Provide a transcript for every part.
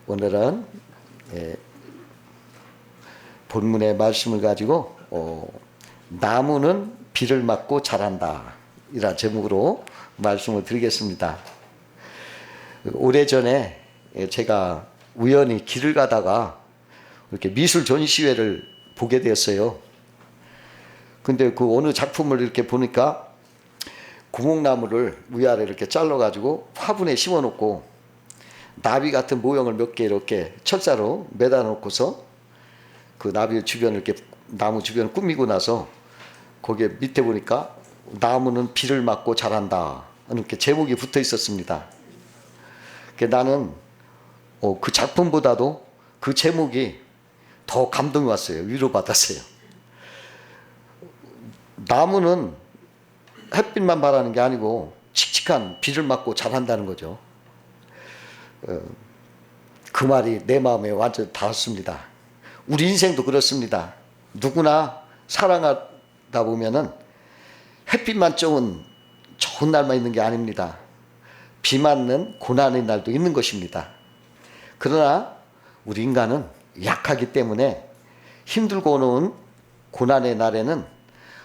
오늘은 본문의 말씀을 가지고 나무는 비를 맞고 자란다 이런 제목으로 말씀을 드리겠습니다. 오래전에 제가 우연히 길을 가다가 이렇게 미술 전시회를 보게 되었어요. 근데 그 어느 작품을 이렇게 보니까 구목나무를 위아래 이렇게 잘라가지고 화분에 심어 놓고 나비 같은 모형을 몇 개 이렇게 철사로 매다 놓고서 그 나비 주변을 이렇게 나무 주변을 꾸미고 나서 거기에 밑에 보니까 나무는 비를 맞고 자란다 이렇게 제목이 붙어 있었습니다. 나는 그 작품보다도 그 제목이 더 감동이 왔어요. 위로받았어요. 나무는 햇빛만 바라는 게 아니고 칙칙한 비를 맞고 자란다는 거죠. 그 말이 내 마음에 완전 닿았습니다. 우리 인생도 그렇습니다. 누구나 살아가다 보면은 햇빛만 좋은 좋은 날만 있는 게 아닙니다. 비 맞는 고난의 날도 있는 것입니다. 그러나 우리 인간은 약하기 때문에 힘들고 오는 고난의 날에는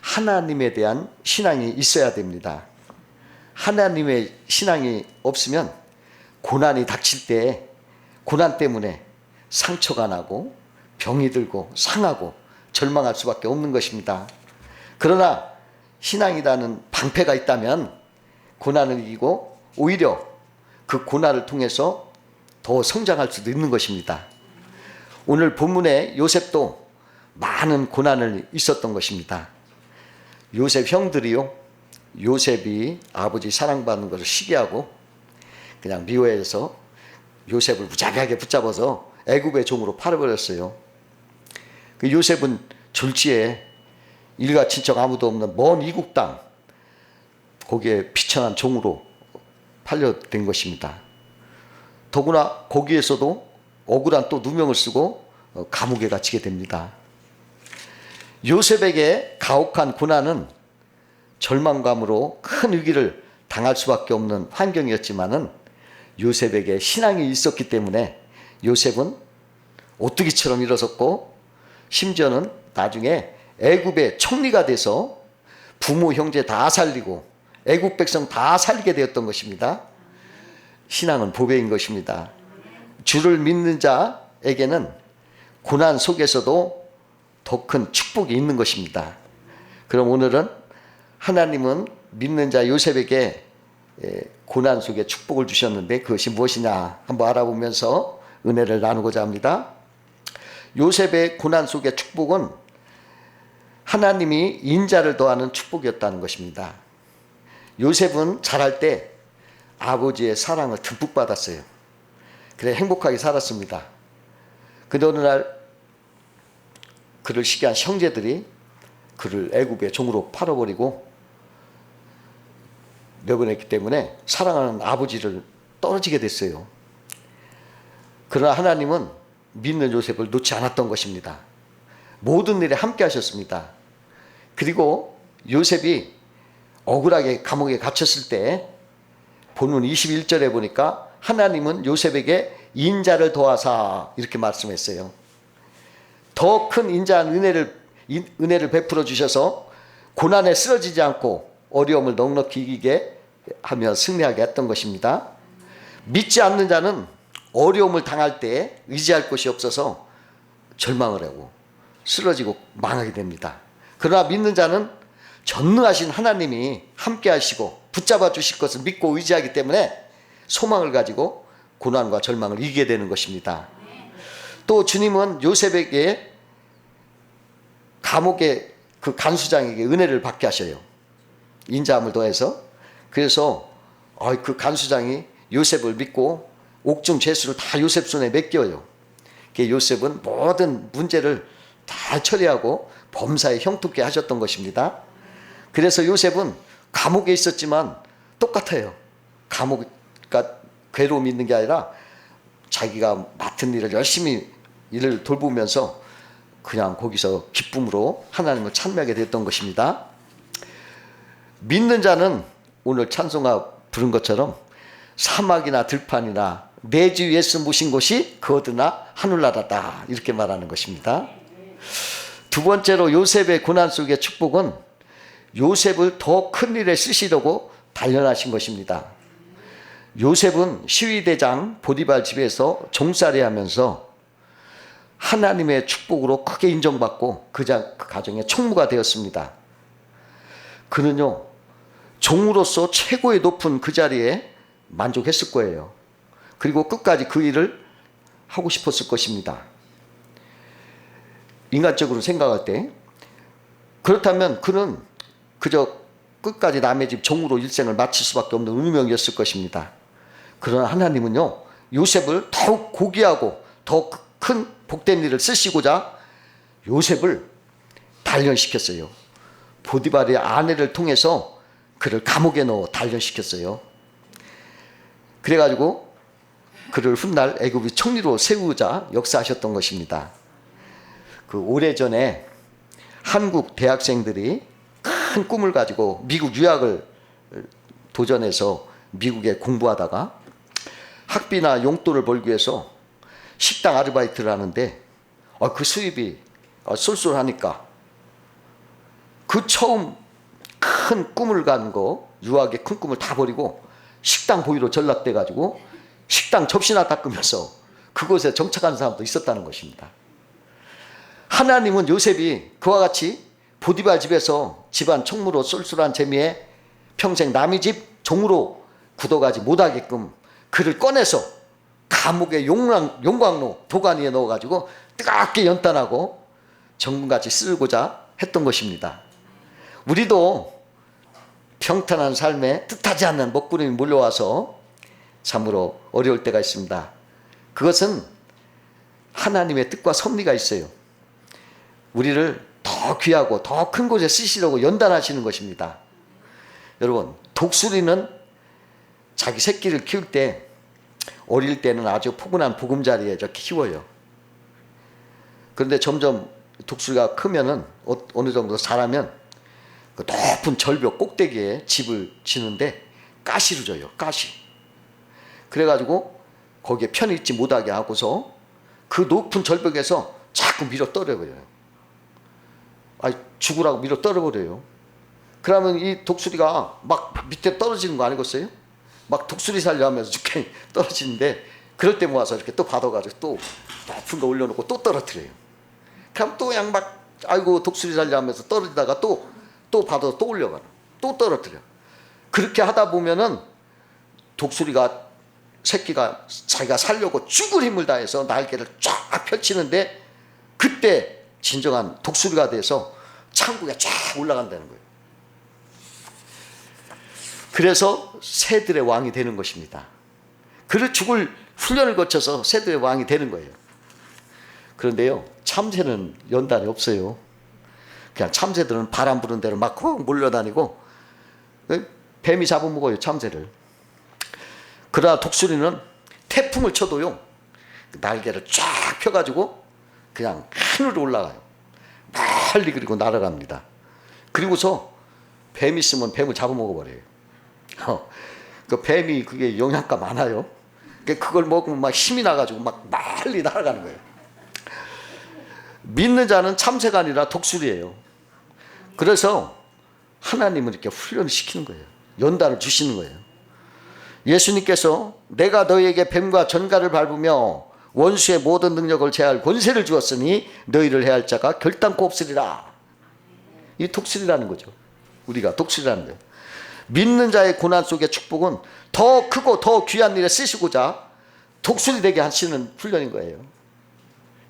하나님에 대한 신앙이 있어야 됩니다. 하나님의 신앙이 없으면 고난이 닥칠 때 고난 때문에 상처가 나고 병이 들고 상하고 절망할 수밖에 없는 것입니다. 그러나 신앙이라는 방패가 있다면 고난을 이기고 오히려 그 고난을 통해서 더 성장할 수도 있는 것입니다. 오늘 본문에 요셉도 많은 고난을 있었던 것입니다. 요셉 형들이요, 요셉이 아버지 사랑받는 것을 시기하고 그냥 미워해서 요셉을 무자비하게 붙잡아서 애굽의 종으로 팔아버렸어요. 그 요셉은 졸지에 일가 친척 아무도 없는 먼 이국 땅 거기에 비천한 종으로 팔려된 것입니다. 더구나 거기에서도 억울한 또 누명을 쓰고 감옥에 갇히게 됩니다. 요셉에게 가혹한 고난은 절망감으로 큰 위기를 당할 수밖에 없는 환경이었지만은 요셉에게 신앙이 있었기 때문에 요셉은 오뚜기처럼 일어섰고 심지어는 나중에 애굽의 총리가 돼서 부모 형제 다 살리고 애굽 백성 다 살리게 되었던 것입니다. 신앙은 보배인 것입니다. 주를 믿는 자에게는 고난 속에서도 더 큰 축복이 있는 것입니다. 그럼 오늘은 하나님은 믿는 자 요셉에게 고난 속에 축복을 주셨는데 그것이 무엇이냐 한번 알아보면서 은혜를 나누고자 합니다. 요셉의 고난 속의 축복은 하나님이 인자를 더하는 축복이었다는 것입니다. 요셉은 자랄 때 아버지의 사랑을 듬뿍 받았어요. 그래 행복하게 살았습니다. 근데 어느 날 그를 시기한 형제들이 그를 애굽의 종으로 팔아버리고 내보냈기 때문에 사랑하는 아버지를 떨어지게 됐어요. 그러나 하나님은 믿는 요셉을 놓지 않았던 것입니다. 모든 일에 함께 하셨습니다. 그리고 요셉이 억울하게 감옥에 갇혔을 때 본문 21절에 보니까 하나님은 요셉에게 인자를 더하사 이렇게 말씀했어요. 더 큰 인자한 은혜를 베풀어 주셔서 고난에 쓰러지지 않고 어려움을 넉넉히 이기게 하며 승리하게 했던 것입니다. 믿지 않는 자는 어려움을 당할 때 의지할 곳이 없어서 절망을 하고 쓰러지고 망하게 됩니다. 그러나 믿는 자는 전능하신 하나님이 함께 하시고 붙잡아 주실 것을 믿고 의지하기 때문에 소망을 가지고 고난과 절망을 이기게 되는 것입니다. 또 주님은 요셉에게 감옥의 그 간수장에게 은혜를 받게 하셔요. 인자함을 더해서. 그래서 그 간수장이 요셉을 믿고 옥중 죄수를 다 요셉 손에 맡겨요. 요셉은 모든 문제를 다 처리하고 범사에 형통케 하셨던 것입니다. 그래서 요셉은 감옥에 있었지만 똑같아요. 감옥 괴로움이 있는 게 아니라 자기가 맡은 일을 열심히 일을 돌보면서 그냥 거기서 기쁨으로 하나님을 찬미하게 됐던 것입니다. 믿는 자는 오늘 찬송가 부른 것처럼 사막이나 들판이나 내 주 예수 모신 곳이 거드나 하늘나라다. 이렇게 말하는 것입니다. 두 번째로 요셉의 고난 속의 축복은 요셉을 더 큰 일에 쓰시려고 단련하신 것입니다. 요셉은 시위대장 보디발 집에서 종살이 하면서 하나님의 축복으로 크게 인정받고 그 가정의 총무가 되었습니다. 그는요, 종으로서 최고의 높은 그 자리에 만족했을 거예요. 그리고 끝까지 그 일을 하고 싶었을 것입니다. 인간적으로 생각할 때. 그렇다면 그는 그저 끝까지 남의 집 종으로 일생을 마칠 수밖에 없는 운명이었을 것입니다. 그러나 하나님은요, 요셉을 더욱 고귀하고 더 큰 복된 일을 쓰시고자 요셉을 단련시켰어요. 보디발의 아내를 통해서 그를 감옥에 넣어 단련시켰어요. 그래가지고 그를 훗날 애굽의 총리로 세우자 역사하셨던 것입니다. 그 오래전에 한국 대학생들이 큰 꿈을 가지고 미국 유학을 도전해서 미국에 공부하다가 학비나 용돈을 벌기 위해서 식당 아르바이트를 하는데 그 수입이 쏠쏠하니까 그 처음 큰 꿈을 간 거, 유학의 큰 꿈을 다 버리고 식당 보이로 전락돼 가지고 식당 접시나 닦으면서 그곳에 정착한 사람도 있었다는 것입니다. 하나님은 요셉이 그와 같이 보디발 집에서 집안 총무로 쏠쏠한 재미에 평생 남의 집 종으로 굳어가지 못하게끔 그를 꺼내서 감옥의 용광로 도가니에 넣어가지고 뜨겁게 연단하고 정금같이 쓰고자 했던 것입니다. 우리도 평탄한 삶에 뜻하지 않는 먹구름이 몰려와서 참으로 어려울 때가 있습니다. 그것은 하나님의 뜻과 섭리가 있어요. 우리를 더 귀하고 더 큰 곳에 쓰시려고 연단하시는 것입니다. 여러분, 독수리는 자기 새끼를 키울 때 어릴 때는 아주 포근한 보금자리에 이렇게 키워요. 그런데 점점 독수리가 크면은 어느 정도 자라면 그 높은 절벽 꼭대기에 집을 지는데 가시를 줘요. 가시. 그래가지고 거기에 편히 있지 못하게 하고서 그 높은 절벽에서 자꾸 밀어 떨어버려요. 죽으라고 밀어 떨어버려요. 그러면 이 독수리가 막 밑에 떨어지는 거 아니겠어요? 막 독수리 살려 하면서 죽게 떨어지는데 그럴 때 모아서 이렇게 또 받아가지고 또 높은 거 올려놓고 또 떨어뜨려요. 그럼 또 그냥 막 아이고 독수리 살려 하면서 떨어지다가 또 받아서 또 올려가요. 또 떨어뜨려. 그렇게 하다 보면은 독수리가 새끼가 자기가 살려고 죽을 힘을 다해서 날개를 쫙 펼치는데 그때 진정한 독수리가 돼서 천국에 쫙 올라간다는 거예요. 그래서 새들의 왕이 되는 것입니다. 그를 죽을 훈련을 거쳐서 새들의 왕이 되는 거예요. 그런데요, 참새는 연단이 없어요. 그냥 참새들은 바람 부는 대로 막 몰려다니고 뱀이 잡아먹어요, 참새를. 그러나 독수리는 태풍을 쳐도요, 날개를 쫙 펴가지고 그냥 하늘로 올라가요. 멀리 그리고 날아갑니다. 그리고서 뱀 있으면 뱀을 잡아먹어버려요. 그 뱀이 그게 영양가 많아요. 그걸 먹으면 막 힘이 나가지고 막 멀리 날아가는 거예요. 믿는 자는 참새가 아니라 독수리예요. 그래서 하나님은 이렇게 훈련을 시키는 거예요. 연단을 주시는 거예요. 예수님께서 내가 너희에게 뱀과 전갈을 밟으며 원수의 모든 능력을 제할 권세를 주었으니 너희를 해할 자가 결단코 없으리라. 이 독수리라는 거죠. 우리가 독수리라는 거예요. 믿는 자의 고난 속의 축복은 더 크고 더 귀한 일에 쓰시고자 독수리 되게 하시는 훈련인 거예요.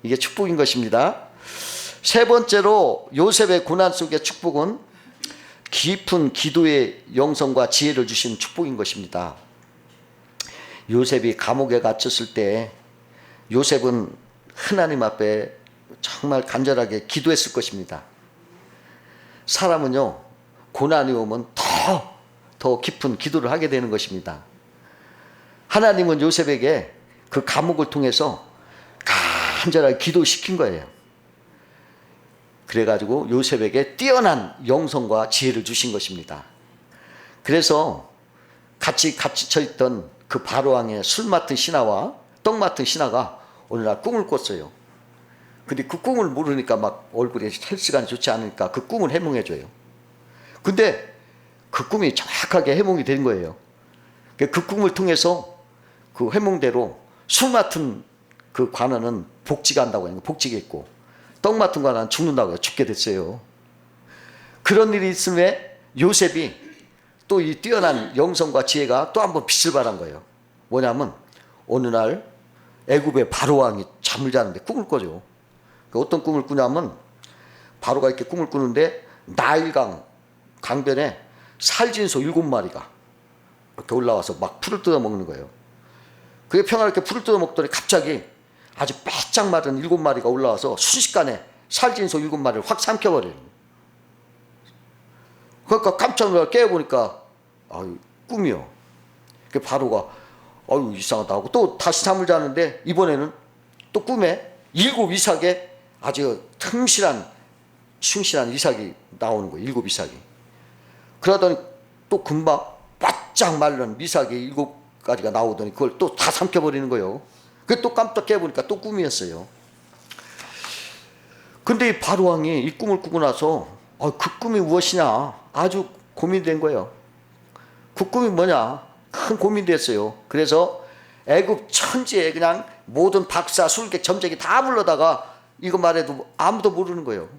이게 축복인 것입니다. 세 번째로 요셉의 고난 속의 축복은 깊은 기도의 영성과 지혜를 주신 축복인 것입니다. 요셉이 감옥에 갇혔을 때 요셉은 하나님 앞에 정말 간절하게 기도했을 것입니다. 사람은요, 고난이 오면 더 깊은 기도를 하게 되는 것입니다. 하나님은 요셉에게 그 감옥을 통해서 간절하게 기도시킨 거예요. 그래가지고 요셉에게 뛰어난 영성과 지혜를 주신 것입니다. 그래서 같이 갇혀있던 그 바로왕의 술 맡은 신하와 떡 맡은 신하가 어느 날 꿈을 꿨어요. 근데 그 꿈을 모르니까 막 얼굴에 헬스가 좋지 않으니까 그 꿈을 해몽해줘요. 근데 그 꿈이 정확하게 해몽이 된 거예요. 그 꿈을 통해서 그 해몽대로 술 맡은 그 관원은 복지가 한다고 해요. 복지가 있고 떡 맡은 관원은 죽는다고 해요. 죽게 됐어요. 그런 일이 있음에 요셉이 또 이 뛰어난 영성과 지혜가 또 한번 빛을 발한 거예요. 뭐냐면 어느 날 애굽의 바로왕이 잠을 자는데 꿈을 꿔죠. 어떤 꿈을 꾸냐면 바로가 이렇게 꿈을 꾸는데 나일강 강변에 살진소 7마리가 이렇게 올라와서 막 풀을 뜯어먹는 거예요. 그게 평화롭게 풀을 뜯어먹더니 갑자기 아주 빼짝 마른 7마리가 올라와서 순식간에 살진소 7마리를 확 삼켜버리는 거예요. 그러니까 깜짝 놀라 깨어보니까 꿈이요. 그 바로가 이상하다 하고 또 다시 잠을 자는데 이번에는 또 꿈에 7 이삭에 아주 틈실한 충실한 이삭이 나오는 거예요. 7 이삭이. 그러더니 또 금방 바짝 마른 이삭이 7가지가 나오더니 그걸 또 다 삼켜버리는 거예요. 그게 또 깜짝 깨보니까 또 꿈이었어요. 근데 이 바로왕이 이 꿈을 꾸고 나서 그 꿈이 무엇이냐 아주 고민된 거예요. 그 꿈이 뭐냐 큰 고민됐어요. 그래서 애굽 천지에 그냥 모든 박사, 술객, 점쟁이 다 불러다가 이거 말해도 아무도 모르는 거예요.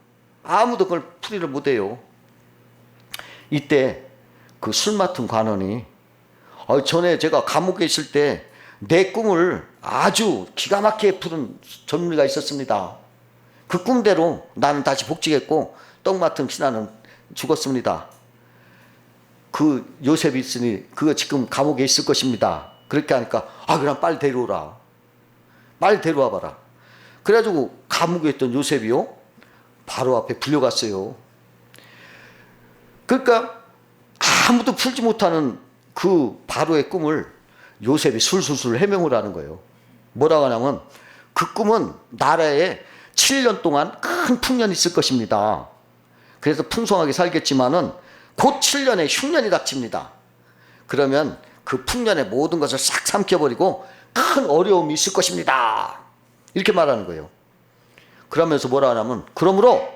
아무도 그걸 풀이를 못해요. 이때 그 술 맡은 관원이 전에 제가 감옥에 있을 때 내 꿈을 아주 기가 막히게 푸는 전문의가 있었습니다. 그 꿈대로 나는 다시 복직했고 떡 맡은 신하는 죽었습니다. 그 요셉이 있으니 그거 지금 감옥에 있을 것입니다. 그렇게 하니까 그럼 빨리 데려오라. 빨리 데려와 봐라. 그래가지고 감옥에 있던 요셉이요 바로 앞에 불려갔어요. 그러니까 아무도 풀지 못하는 그 바로의 꿈을 요셉이 술술술 해명을 하는 거예요. 뭐라고 하냐면 그 꿈은 나라에 7년 동안 큰 풍년이 있을 것입니다. 그래서 풍성하게 살겠지만은 곧 7년의 흉년이 닥칩니다. 그러면 그 풍년의 모든 것을 싹 삼켜버리고 큰 어려움이 있을 것입니다. 이렇게 말하는 거예요. 그러면서 뭐라 하냐면 그러므로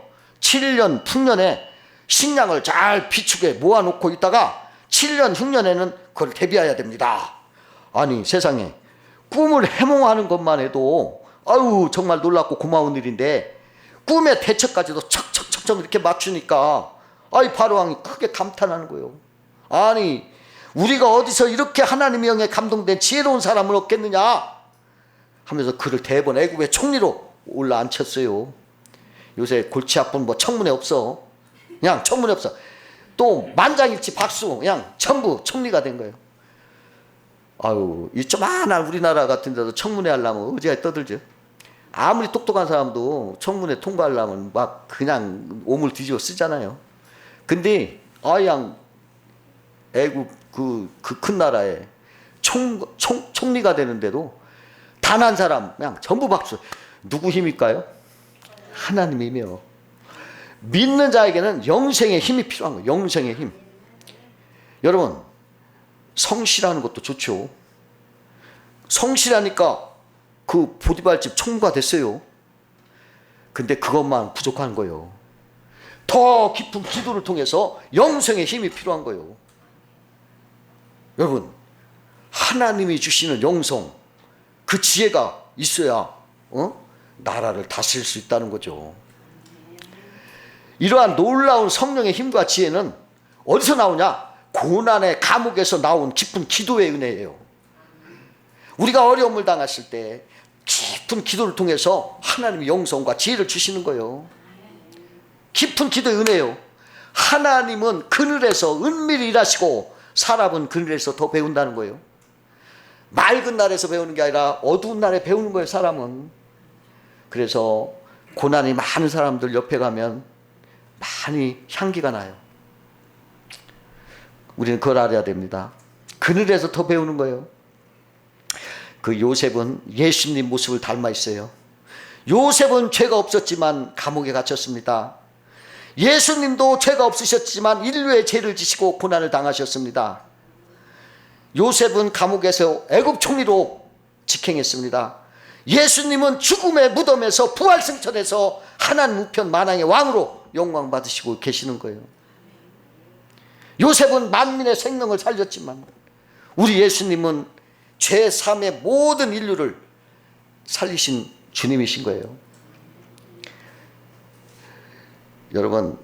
7년 풍년에 식량을 잘 비축해 모아놓고 있다가 7년 흉년에는 그걸 대비해야 됩니다. 아니 세상에 꿈을 해몽하는 것만 해도 정말 놀랍고 고마운 일인데 꿈의 대처까지도 척척척척 이렇게 맞추니까 바로왕이 크게 감탄하는 거예요. 아니 우리가 어디서 이렇게 하나님의 영에 감동된 지혜로운 사람을 얻겠느냐 하면서 그를 대번 애굽의 총리로 올라앉혔어요. 요새 골치 아픈 청문회 없어. 그냥 청문회 없어. 또 만장일치 박수 그냥 전부 총리가 된 거예요. 이 조만한 우리나라 같은 데도 청문회 하려면 의지가 떠들죠. 아무리 똑똑한 사람도 청문회 통과하려면 막 그냥 오물 뒤집어 쓰잖아요. 근데 그냥 애국 그 큰 나라에 총리가 되는데도 단 한 사람 그냥 전부 박수. 누구 힘일까요? 하나님의 힘이요. 믿는 자에게는 영생의 힘이 필요한 거예요. 영생의 힘. 여러분 성실하는 것도 좋죠. 성실하니까 그 보디발집 총무가 됐어요. 근데 그것만 부족한 거예요. 더 깊은 기도를 통해서 영생의 힘이 필요한 거예요. 여러분 하나님이 주시는 영성 그 지혜가 있어야 나라를 다스릴 수 있다는 거죠. 이러한 놀라운 성령의 힘과 지혜는 어디서 나오냐? 고난의 감옥에서 나온 깊은 기도의 은혜예요. 우리가 어려움을 당했을 때 깊은 기도를 통해서 하나님이 영성과 지혜를 주시는 거예요. 깊은 기도의 은혜예요. 하나님은 그늘에서 은밀히 일하시고 사람은 그늘에서 더 배운다는 거예요. 맑은 날에서 배우는 게 아니라 어두운 날에 배우는 거예요. 사람은. 그래서 고난이 많은 사람들 옆에 가면 많이 향기가 나요. 우리는 그걸 알아야 됩니다. 그늘에서 더 배우는 거예요. 그 요셉은 예수님 모습을 닮아 있어요. 요셉은 죄가 없었지만 감옥에 갇혔습니다. 예수님도 죄가 없으셨지만 인류의 죄를 지시고 고난을 당하셨습니다. 요셉은 감옥에서 애굽 총리로 직행했습니다. 예수님은 죽음의 무덤에서 부활승천해서 하나님 우편 만왕의 왕으로 영광 받으시고 계시는 거예요. 요셉은 만민의 생명을 살렸지만 우리 예수님은 제3의 모든 인류를 살리신 주님이신 거예요. 여러분,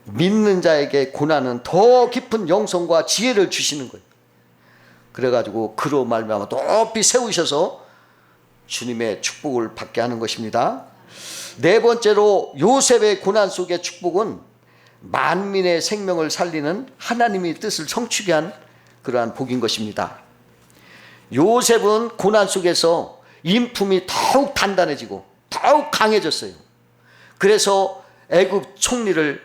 믿는 자에게 고난은 더 깊은 영성과 지혜를 주시는 거예요. 그래가지고 그로 말미암아 높이 세우셔서 주님의 축복을 받게 하는 것입니다. 네 번째로 요셉의 고난 속의 축복은 만민의 생명을 살리는 하나님의 뜻을 성취게 한 그러한 복인 것입니다. 요셉은 고난 속에서 인품이 더욱 단단해지고 더욱 강해졌어요. 그래서 애굽 총리를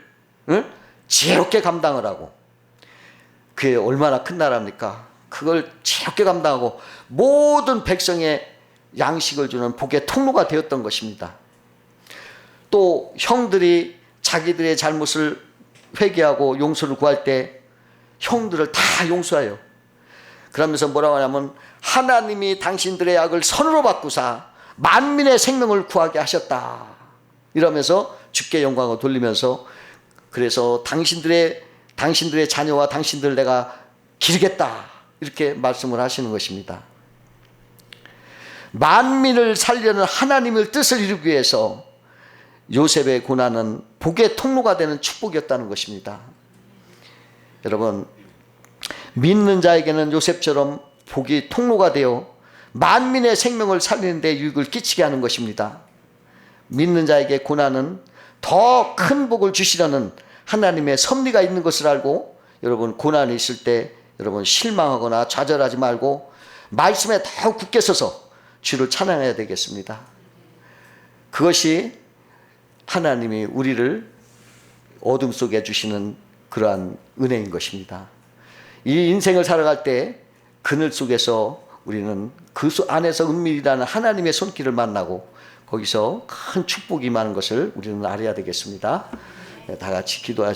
지혜롭게 감당을 하고, 그게 얼마나 큰 나라입니까? 그걸 지혜롭게 감당하고 모든 백성의 양식을 주는 복의 통로가 되었던 것입니다. 또 형들이 자기들의 잘못을 회개하고 용서를 구할 때 형들을 다 용서해요. 그러면서 뭐라고 하냐면 하나님이 당신들의 악을 선으로 바꾸사 만민의 생명을 구하게 하셨다 이러면서 주께 영광을 돌리면서, 그래서 당신들의 자녀와 당신들을 내가 기르겠다 이렇게 말씀을 하시는 것입니다. 만민을 살려는 하나님의 뜻을 이루기 위해서 요셉의 고난은 복의 통로가 되는 축복이었다는 것입니다. 여러분, 믿는 자에게는 요셉처럼 복이 통로가 되어 만민의 생명을 살리는 데 유익을 끼치게 하는 것입니다. 믿는 자에게 고난은 더 큰 복을 주시려는 하나님의 섭리가 있는 것을 알고, 여러분 고난이 있을 때 여러분 실망하거나 좌절하지 말고 말씀에 더욱 굳게 서서 주를 찬양해야 되겠습니다. 그것이 하나님이 우리를 어둠 속에 주시는 그러한 은혜인 것입니다. 이 인생을 살아갈 때 그늘 속에서 우리는 그 안에서 은밀이라는 하나님의 손길을 만나고 거기서 큰 축복이 임하는 것을 우리는 알아야 되겠습니다. 다 같이 기도하시죠.